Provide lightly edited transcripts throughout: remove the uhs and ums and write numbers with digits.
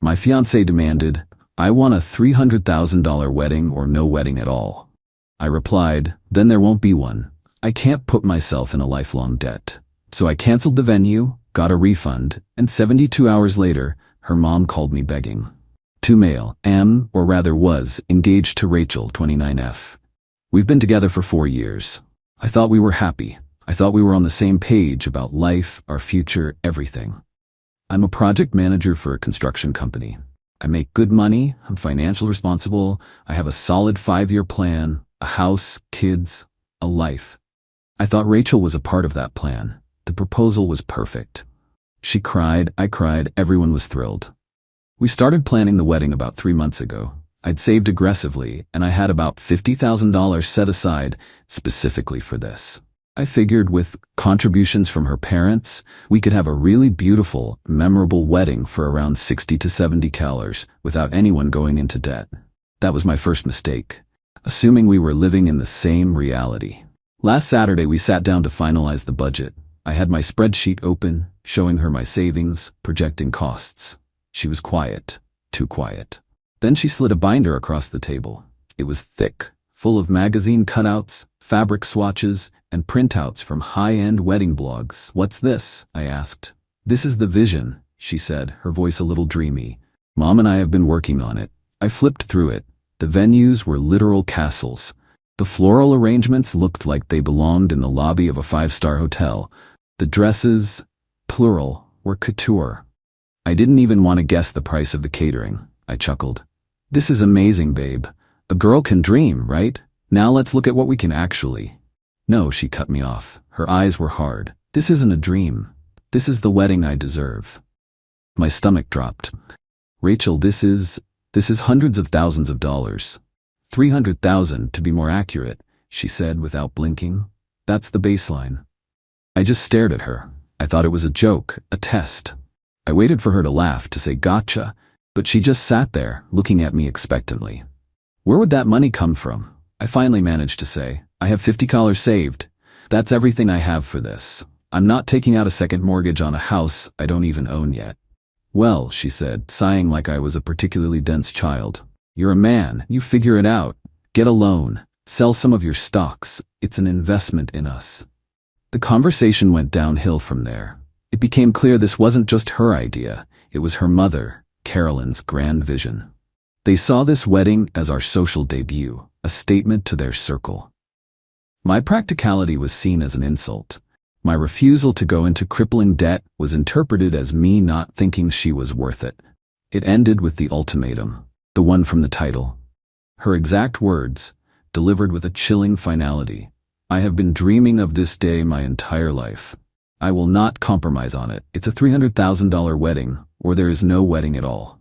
My fiancé demanded, "I want a $300,000 wedding or no wedding at all." I replied, "Then there won't be one. I can't put myself in a lifelong debt." So I canceled the venue, got a refund, and 72 hours later, her mom called me begging. To male, am, or rather was, engaged to Rachel, 29F. We've been together for 4 years. I thought we were happy. I thought we were on the same page about life, our future, everything. I'm a project manager for a construction company. I make good money, I'm financially responsible, I have a solid 5-year plan, a house, kids, a life. I thought Rachel was a part of that plan. The proposal was perfect. She cried, I cried, everyone was thrilled. We started planning the wedding about 3 months ago. I'd saved aggressively, and I had about $50,000 set aside specifically for this. I figured with contributions from her parents, we could have a really beautiful, memorable wedding for around 60 to 70 calories without anyone going into debt. That was my first mistake, assuming we were living in the same reality. Last Saturday, we sat down to finalize the budget. I had my spreadsheet open, showing her my savings, projecting costs. She was quiet, too quiet. Then she slid a binder across the table. It was thick, full of magazine cutouts, fabric swatches, and printouts from high-end wedding blogs. "What's this?" I asked. "This is the vision," she said, her voice a little dreamy. "Mom and I have been working on it." I flipped through it. The venues were literal castles. The floral arrangements looked like they belonged in the lobby of a 5-star hotel. The dresses, plural, were couture. I didn't even want to guess the price of the catering. I chuckled. "This is amazing, babe. A girl can dream, right? Now let's look at what we can actually." "No," she cut me off. Her eyes were hard. "This isn't a dream. This is the wedding I deserve." My stomach dropped. "Rachel, this is hundreds of thousands of dollars. 300,000 to be more accurate," she said without blinking. "That's the baseline." I just stared at her. I thought it was a joke, a test. I waited for her to laugh, to say gotcha, but she just sat there, looking at me expectantly. "Where would that money come from?" I finally managed to say, "I have $50 saved. That's everything I have for this. I'm not taking out a second mortgage on a house I don't even own yet." "Well," she said, sighing like I was a particularly dense child, "you're a man, you figure it out. Get a loan, sell some of your stocks. It's an investment in us." The conversation went downhill from there. It became clear this wasn't just her idea, it was her mother, Carolyn's grand vision. They saw this wedding as our social debut, a statement to their circle. My practicality was seen as an insult. My refusal to go into crippling debt was interpreted as me not thinking she was worth it. It ended with the ultimatum, the one from the title. Her exact words, delivered with a chilling finality. "I have been dreaming of this day my entire life. I will not compromise on it. It's a $300,000 wedding, or there is no wedding at all."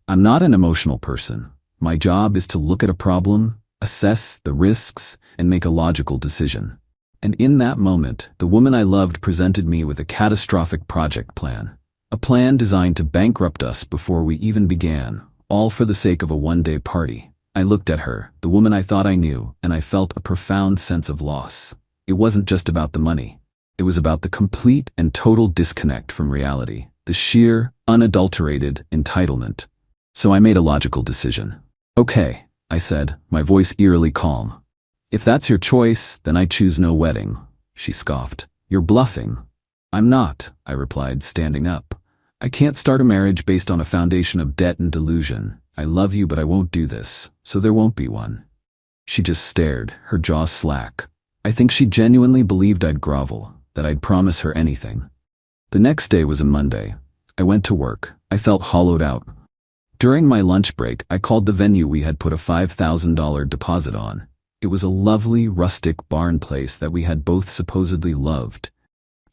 I'm not an emotional person. My job is to look at a problem, assess the risks, and make a logical decision. And in that moment, the woman I loved presented me with a catastrophic project plan. A plan designed to bankrupt us before we even began, all for the sake of a one-day party. I looked at her, the woman I thought I knew, and I felt a profound sense of loss. It wasn't just about the money. It was about the complete and total disconnect from reality, the sheer, unadulterated entitlement. So I made a logical decision. "Okay," I said, my voice eerily calm. "If that's your choice, then I choose no wedding." She scoffed. "You're bluffing." "I'm not," I replied, standing up. "I can't start a marriage based on a foundation of debt and delusion. I love you, but I won't do this, so there won't be one." She just stared, her jaw slack. I think she genuinely believed I'd grovel, that I'd promise her anything. The next day was a Monday. I went to work. I felt hollowed out. During my lunch break, I called the venue we had put a $5,000 deposit on. It was a lovely, rustic barn place that we had both supposedly loved.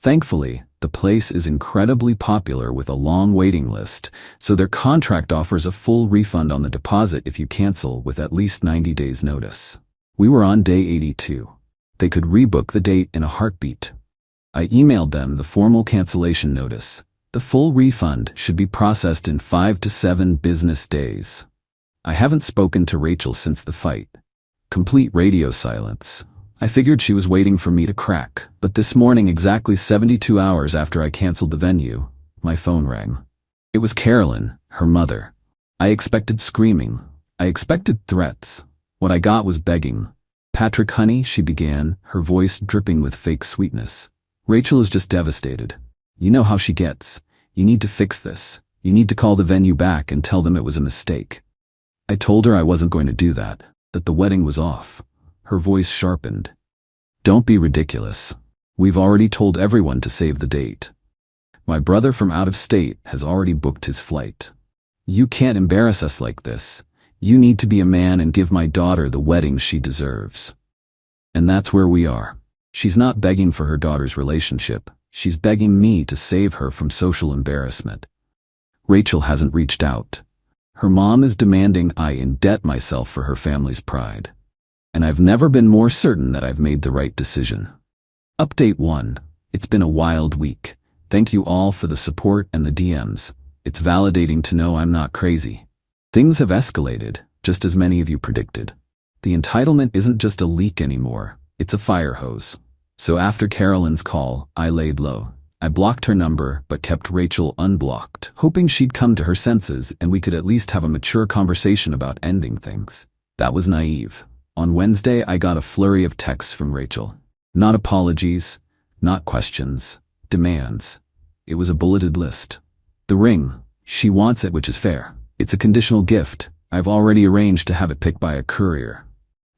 Thankfully, the place is incredibly popular with a long waiting list, so their contract offers a full refund on the deposit if you cancel with at least 90 days notice. We were on day 82. They could rebook the date in a heartbeat. I emailed them the formal cancellation notice. The full refund should be processed in 5 to 7 business days. I haven't spoken to Rachel since the fight. Complete radio silence. I figured she was waiting for me to crack, but this morning, exactly 72 hours after I canceled the venue, my phone rang. It was Carolyn, her mother. I expected screaming. I expected threats. What I got was begging. "Patrick, honey," she began, her voice dripping with fake sweetness. "Rachel is just devastated. You know how she gets. You need to fix this. You need to call the venue back and tell them it was a mistake." I told her I wasn't going to do that, that the wedding was off. Her voice sharpened. "Don't be ridiculous. We've already told everyone to save the date. My brother from out of state has already booked his flight. You can't embarrass us like this. You need to be a man and give my daughter the wedding she deserves." And that's where we are. She's not begging for her daughter's relationship. She's begging me to save her from social embarrassment. Rachel hasn't reached out. Her mom is demanding I indebt myself for her family's pride. And I've never been more certain that I've made the right decision. Update 1. It's been a wild week. Thank you all for the support and the DMs. It's validating to know I'm not crazy. Things have escalated, just as many of you predicted. The entitlement isn't just a leak anymore, it's a fire hose. So after Carolyn's call, I laid low. I blocked her number, but kept Rachel unblocked, hoping she'd come to her senses and we could at least have a mature conversation about ending things. That was naive. On Wednesday, I got a flurry of texts from Rachel. Not apologies, not questions, demands. It was a bulleted list. The ring. She wants it, which is fair. It's a conditional gift. I've already arranged to have it picked by a courier.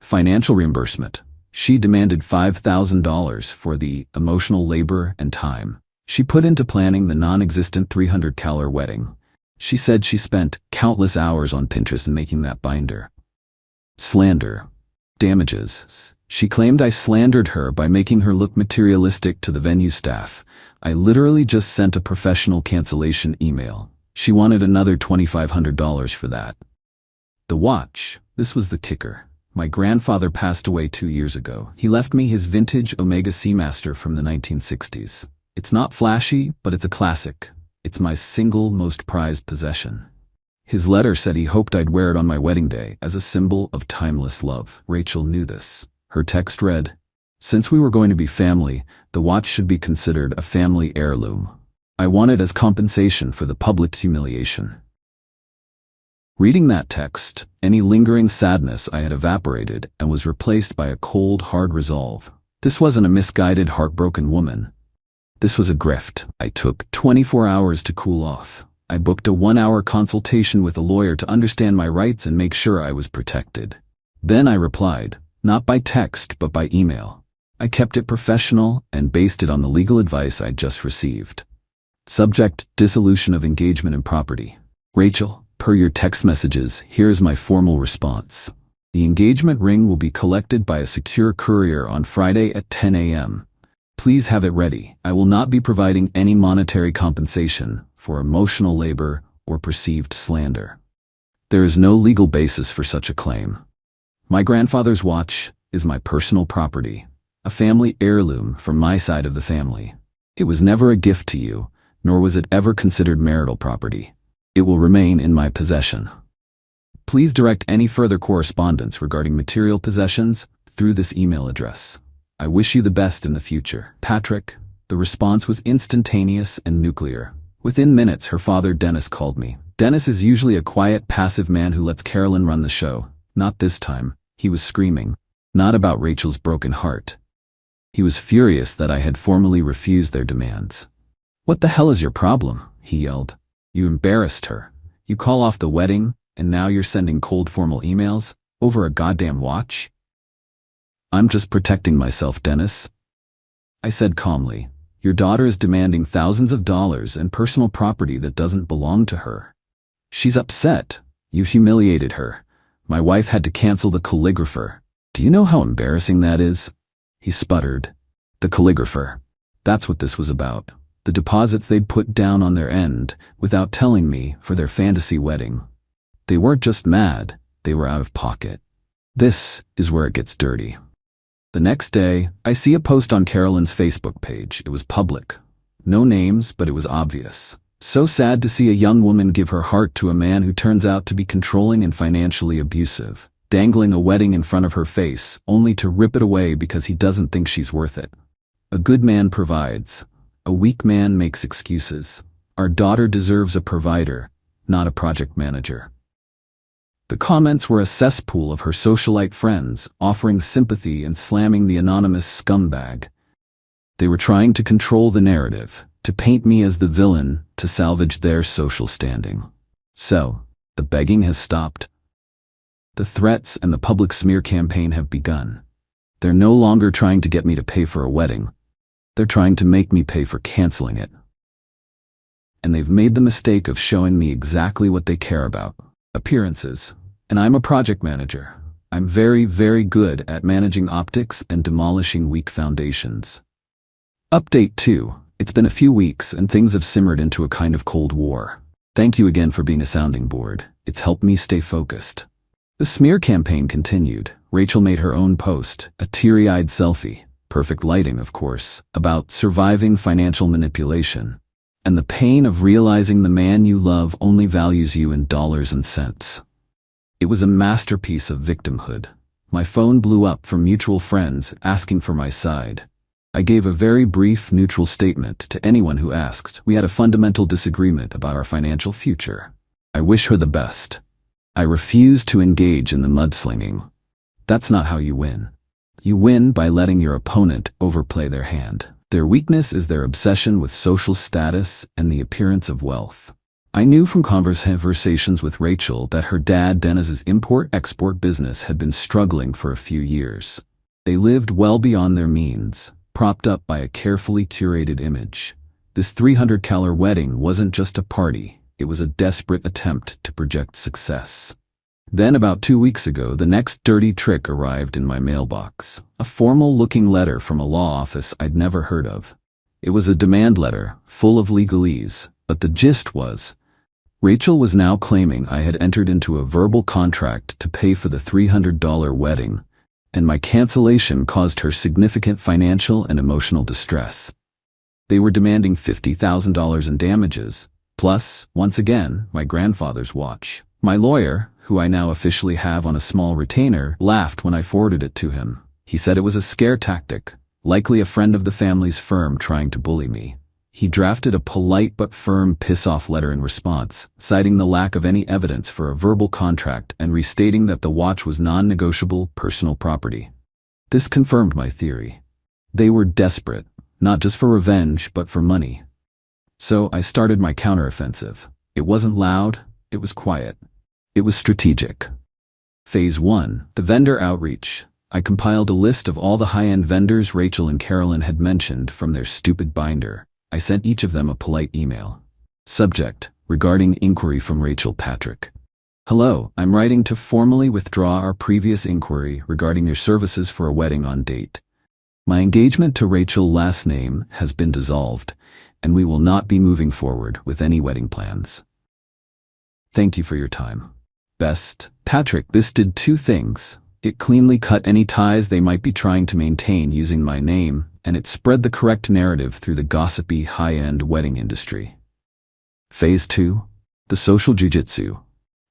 Financial reimbursement. She demanded $5,000 for the emotional labor and time she put into planning the non-existent $300 wedding. She said she spent countless hours on Pinterest in making that binder. Slander. Damages. She claimed I slandered her by making her look materialistic to the venue staff. I literally just sent a professional cancellation email. She wanted another $2,500 for that. The watch. This was the kicker. My grandfather passed away 2 years ago. He left me his vintage Omega Seamaster from the 1960s. It's not flashy, but it's a classic. It's my single most prized possession. His letter said he hoped I'd wear it on my wedding day as a symbol of timeless love. Rachel knew this. Her text read, "Since we were going to be family, the watch should be considered a family heirloom. I want it as compensation for the public humiliation." Reading that text, any lingering sadness I had evaporated and was replaced by a cold, hard resolve. This wasn't a misguided, heartbroken woman. This was a grift. I took 24 hours to cool off. I booked a 1-hour consultation with a lawyer to understand my rights and make sure I was protected. Then I replied, not by text but by email. I kept it professional and based it on the legal advice I'd just received. Subject: dissolution of engagement and property. Rachel, per your text messages, here is my formal response. The engagement ring will be collected by a secure courier on Friday at 10 a.m. Please have it ready. I will not be providing any monetary compensation for emotional labor or perceived slander. There is no legal basis for such a claim. My grandfather's watch is my personal property, a family heirloom from my side of the family. It was never a gift to you, nor was it ever considered marital property. It will remain in my possession. Please direct any further correspondence regarding material possessions through this email address. I wish you the best in the future. Patrick. The response was instantaneous and nuclear. Within minutes, her father, Dennis, called me. Dennis is usually a quiet, passive man who lets Carolyn run the show. Not this time. He was screaming. Not about Rachel's broken heart. He was furious that I had formally refused their demands. "What the hell is your problem?" he yelled. "You embarrassed her. You call off the wedding, and now you're sending cold formal emails over a goddamn watch?" "I'm just protecting myself, Dennis," I said calmly. "Your daughter is demanding thousands of dollars and personal property that doesn't belong to her. She's upset. You humiliated her. My wife had to cancel the calligrapher. Do you know how embarrassing that is?" He sputtered. The calligrapher. That's what this was about. The deposits they'd put down on their end, without telling me, for their fantasy wedding. They weren't just mad, they were out of pocket. This is where it gets dirty. The next day, I see a post on Carolyn's Facebook page. It was public. No names, but it was obvious. So sad to see a young woman give her heart to a man who turns out to be controlling and financially abusive, dangling a wedding in front of her face, only to rip it away because he doesn't think she's worth it. A good man provides. A weak man makes excuses. Our daughter deserves a provider, not a project manager. The comments were a cesspool of her socialite friends, offering sympathy and slamming the anonymous scumbag. They were trying to control the narrative, to paint me as the villain, to salvage their social standing. So, the begging has stopped. The threats and the public smear campaign have begun. They're no longer trying to get me to pay for a wedding. They're trying to make me pay for canceling it. And they've made the mistake of showing me exactly what they care about: appearances. And I'm a project manager. I'm very, very good at managing optics and demolishing weak foundations. Update 2. It's been a few weeks and things have simmered into a kind of cold war. Thank you again for being a sounding board. It's helped me stay focused. The smear campaign continued. Rachel made her own post, a teary-eyed selfie, perfect lighting of course, about surviving financial manipulation and the pain of realizing the man you love only values you in dollars and cents. It was a masterpiece of victimhood. My phone blew up from mutual friends asking for my side. I gave a very brief, neutral statement to anyone who asked. We had a fundamental disagreement about our financial future. I wish her the best. I refuse to engage in the mudslinging. That's not how you win. You win by letting your opponent overplay their hand. Their weakness is their obsession with social status and the appearance of wealth. I knew from conversations with Rachel that her dad Dennis's import-export business had been struggling for a few years. They lived well beyond their means, propped up by a carefully curated image. This $300,000 wedding wasn't just a party, it was a desperate attempt to project success. Then about 2 weeks ago, the next dirty trick arrived in my mailbox. A formal-looking letter from a law office I'd never heard of. It was a demand letter, full of legalese, but the gist was, Rachel was now claiming I had entered into a verbal contract to pay for the $300 wedding, and my cancellation caused her significant financial and emotional distress. They were demanding $50,000 in damages, plus, once again, my grandfather's watch. My lawyer, who I now officially have on a small retainer, laughed when I forwarded it to him. He said it was a scare tactic, likely a friend of the family's firm trying to bully me. He drafted a polite but firm piss-off letter in response, citing the lack of any evidence for a verbal contract and restating that the watch was non-negotiable personal property. This confirmed my theory. They were desperate, not just for revenge, but for money. So I started my counteroffensive. It wasn't loud, it was quiet. It was strategic. Phase 1, the vendor outreach. I compiled a list of all the high-end vendors Rachel and Carolyn had mentioned from their stupid binder. I sent each of them a polite email. Subject, regarding inquiry from Rachel Patrick. Hello, I'm writing to formally withdraw our previous inquiry regarding your services for a wedding on date. My engagement to Rachel last name has been dissolved, and we will not be moving forward with any wedding plans. Thank you for your time. Best, Patrick. This did 2 things. It cleanly cut any ties they might be trying to maintain using my name, and it spread the correct narrative through the gossipy high-end wedding industry. Phase 2, the social jujitsu.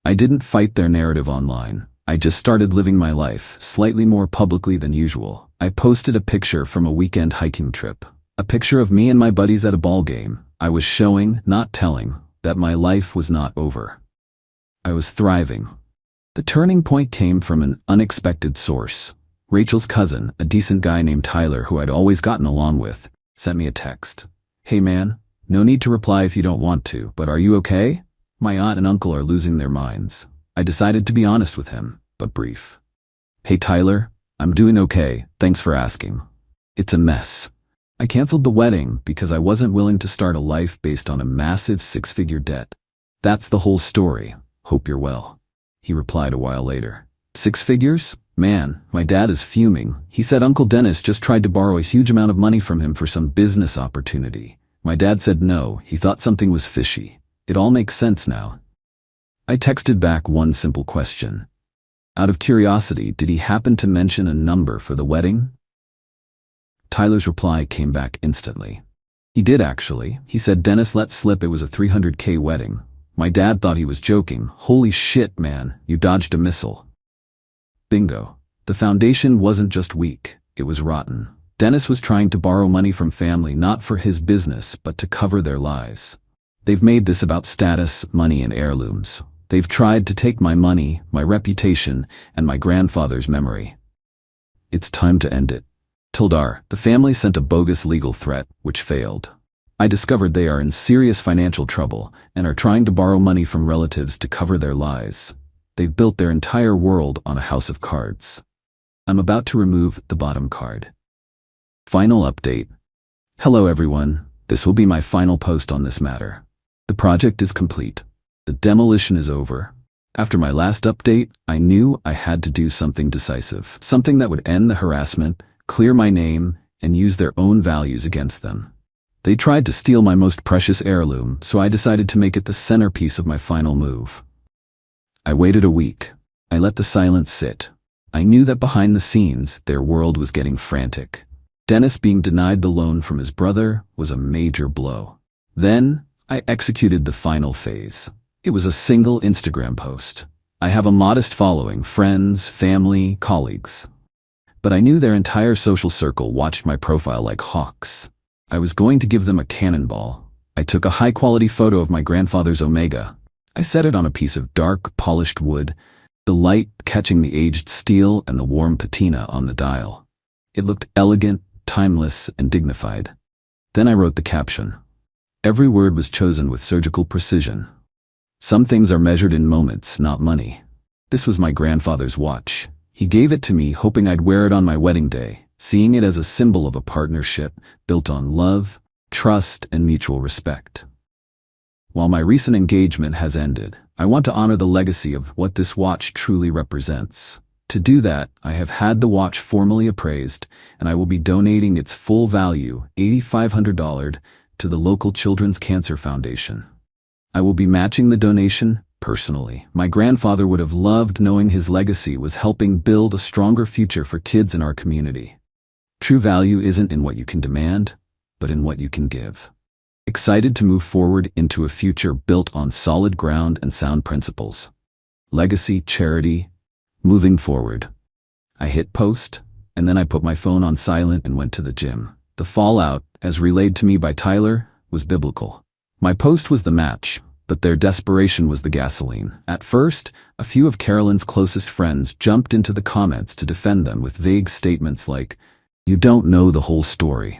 I didn't fight their narrative online. I just started living my life slightly more publicly than usual. I posted a picture from a weekend hiking trip. A picture of me and my buddies at a ball game. I was showing, not telling, that my life was not over. I was thriving. The turning point came from an unexpected source. Rachel's cousin, a decent guy named Tyler who I'd always gotten along with, sent me a text. Hey man, no need to reply if you don't want to, but are you okay? My aunt and uncle are losing their minds. I decided to be honest with him, but brief. Hey Tyler, I'm doing okay, thanks for asking. It's a mess. I canceled the wedding because I wasn't willing to start a life based on a massive 6-figure debt. That's the whole story. Hope you're well. He replied a while later. 6 figures? Man, my dad is fuming. He said Uncle Dennis just tried to borrow a huge amount of money from him for some business opportunity. My dad said no, he thought something was fishy. It all makes sense now. I texted back one simple question. Out of curiosity, did he happen to mention a number for the wedding? Tyler's reply came back instantly. He did actually. He said Dennis let slip it was a $300K wedding. My dad thought he was joking. Holy shit, man, you dodged a missile. Bingo. The foundation wasn't just weak, it was rotten. Dennis was trying to borrow money from family not for his business but to cover their lies. They've made this about status, money, and heirlooms. They've tried to take my money, my reputation, and my grandfather's memory. It's time to end it. Tildar, the family sent a bogus legal threat, which failed. I discovered they are in serious financial trouble and are trying to borrow money from relatives to cover their lies. They've built their entire world on a house of cards. I'm about to remove the bottom card. Final update. Hello everyone, this will be my final post on this matter. The project is complete. The demolition is over. After my last update, I knew I had to do something decisive, something that would end the harassment, clear my name, and use their own values against them. They tried to steal my most precious heirloom, so I decided to make it the centerpiece of my final move. I waited a week. I let the silence sit. I knew that behind the scenes, their world was getting frantic. Dennis being denied the loan from his brother was a major blow. Then, I executed the final phase. It was a single Instagram post. I have a modest following, friends, family, colleagues. But I knew their entire social circle watched my profile like hawks. I was going to give them a cannonball. I took a high-quality photo of my grandfather's Omega. I set it on a piece of dark, polished wood, the light catching the aged steel and the warm patina on the dial. It looked elegant, timeless, and dignified. Then I wrote the caption. Every word was chosen with surgical precision. Some things are measured in moments, not money. This was my grandfather's watch. He gave it to me hoping I'd wear it on my wedding day, seeing it as a symbol of a partnership built on love, trust, and mutual respect. While my recent engagement has ended, I want to honor the legacy of what this watch truly represents. To do that, I have had the watch formally appraised, and I will be donating its full value, $8,500, to the local Children's Cancer Foundation. I will be matching the donation personally. My grandfather would have loved knowing his legacy was helping build a stronger future for kids in our community. True value isn't in what you can demand, but in what you can give. Excited to move forward into a future built on solid ground and sound principles. Legacy, charity, moving forward. I hit post, and then I put my phone on silent and went to the gym. The fallout, as relayed to me by Tyler, was biblical. My post was the match, but their desperation was the gasoline. At first, a few of Carolyn's closest friends jumped into the comments to defend them with vague statements like, "You don't know the whole story."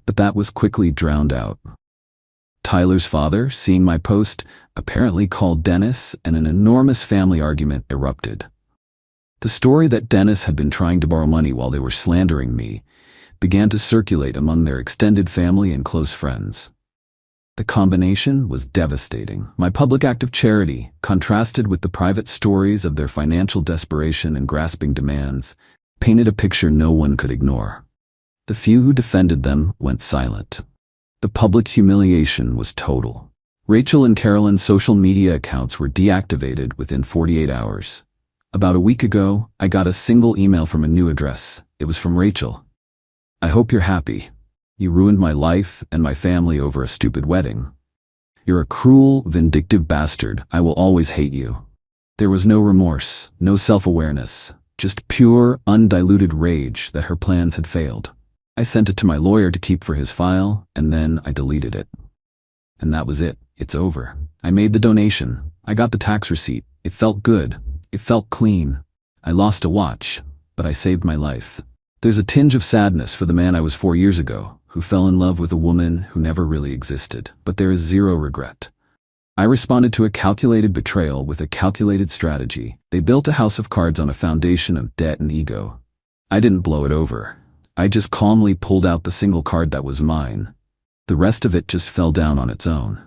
But that was quickly drowned out. Tyler's father, seeing my post, apparently called Dennis, and an enormous family argument erupted. The story that Dennis had been trying to borrow money while they were slandering me began to circulate among their extended family and close friends. The combination was devastating. My public act of charity, contrasted with the private stories of their financial desperation and grasping demands, painted a picture no one could ignore. The few who defended them went silent. The public humiliation was total. Rachel and Carolyn's social media accounts were deactivated within 48 hours. About a week ago, I got a single email from a new address. It was from Rachel. "I hope you're happy. You ruined my life and my family over a stupid wedding. You're a cruel, vindictive bastard. I will always hate you." There was no remorse, no self-awareness, just pure, undiluted rage that her plans had failed. I sent it to my lawyer to keep for his file, and then I deleted it. And that was it. It's over. I made the donation. I got the tax receipt. It felt good. It felt clean. I lost a watch, but I saved my life. There's a tinge of sadness for the man I was 4 years ago, who fell in love with a woman who never really existed, but there is zero regret. I responded to a calculated betrayal with a calculated strategy. They built a house of cards on a foundation of debt and ego. I didn't blow it over. I just calmly pulled out the single card that was mine. The rest of it just fell down on its own.